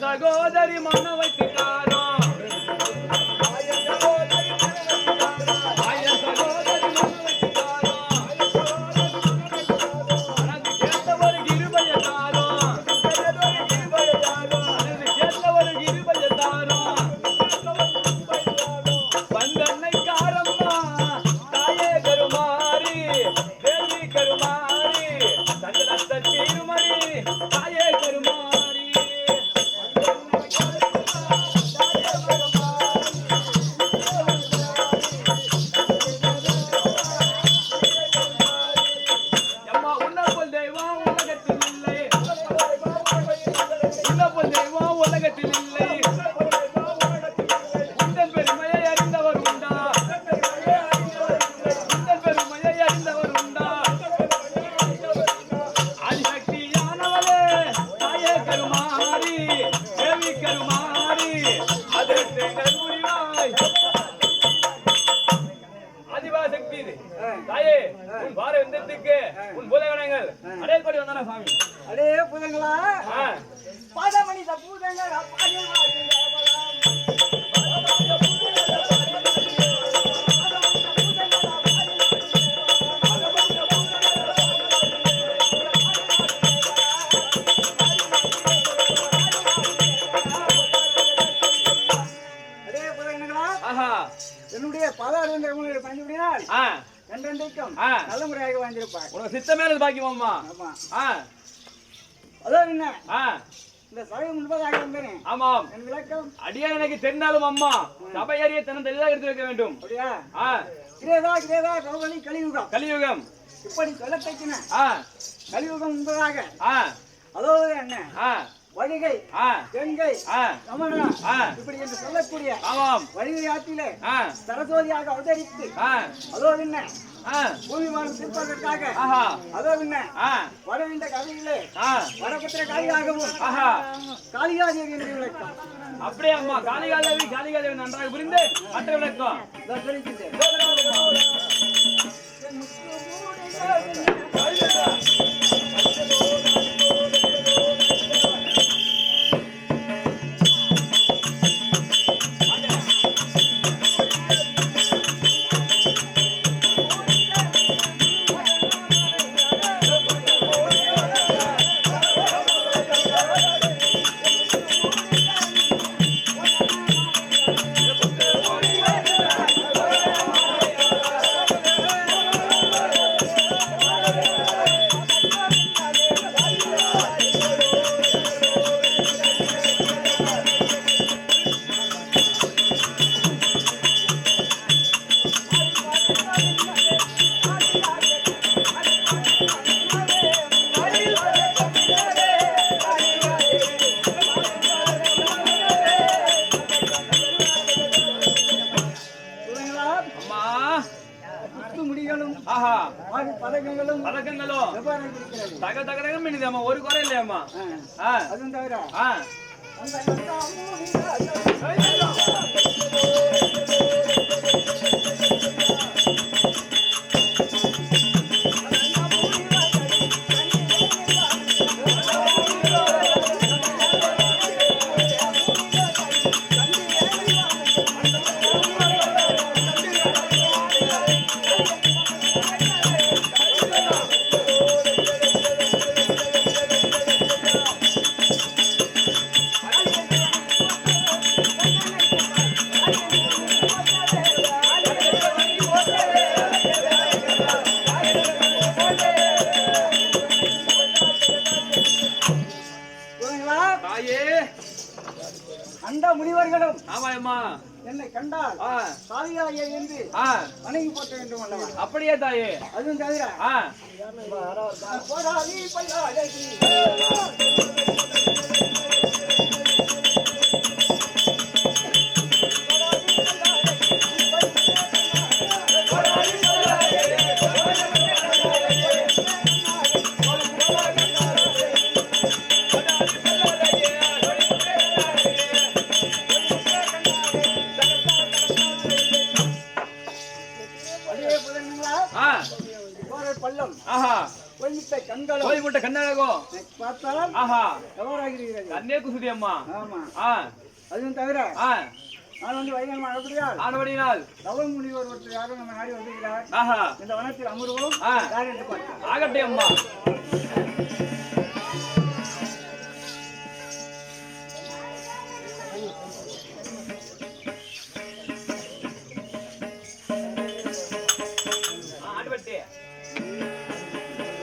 சகோதரி மன வைத்துக்காரோ என்னுடைய பயன்படுத்தினால் நல்ல முறையாக வாங்கியிருப்பாங்க. உனக்கு சித்தமே பாக்கியமாமா. அதோ என்ன இந்த சபை முன்பதாக வந்தேன். ஆமாம், என் விளக்கம் அடியா எனக்கு தெரிந்தாலும் அம்மா சபை அறிய தன்னை தெளிவாக எடுத்து வைக்க வேண்டும். அப்படியா? கிரேதா கிரேதா கௌதலி கலியுகம். கலியுகம் இப்படி சொல்லத்தைக்கின கலியுகம் முன்பதாக அதோ என்ன வழிகை கங்கை ரமணா இப்படி என்று சொல்லக்கூடிய வழிகை ஆற்றிலே சரஸ்வதியாக அவதரித்து அதோ என்ன பூமிமானம் திருப்பதற்காக அதோ என்ன வடவிந்த கதையிலே வடபத்திர காளியாகவும் காளிகாதேவி என்று விளக்கம். அப்படியே அம்மா காளிகாதேவி காளிகாதேவி நன்றாக புரிந்து மற்ற விளக்கம் ஒரு குறை இல்லையாமா. அதுவும் தவிர அந்த முனிவர்களும் ஆமா அம்மா என்னை கண்டால் சாதியாயே என்று வணங்கி போட்ட வேண்டும் அல்லவா? அப்படியே தாயே. அதுவும் தவிர போராடி பல்லாடகி பள்ளம் கண்ணழகோ பார்த்தால் கண்ணே குசுடி அம்மா. ஆமா அதுவும் தவிர நான் வந்து வைகை ஆனபடியால் தவ முனிவர் ஒருத்தர் யாரும் நம்ம நாடி வந்திருக்கிறார். இந்த வனத்தில் அமர்வோம். யார் என்று பார்க்கலாம். ஆகட்டே அம்மா.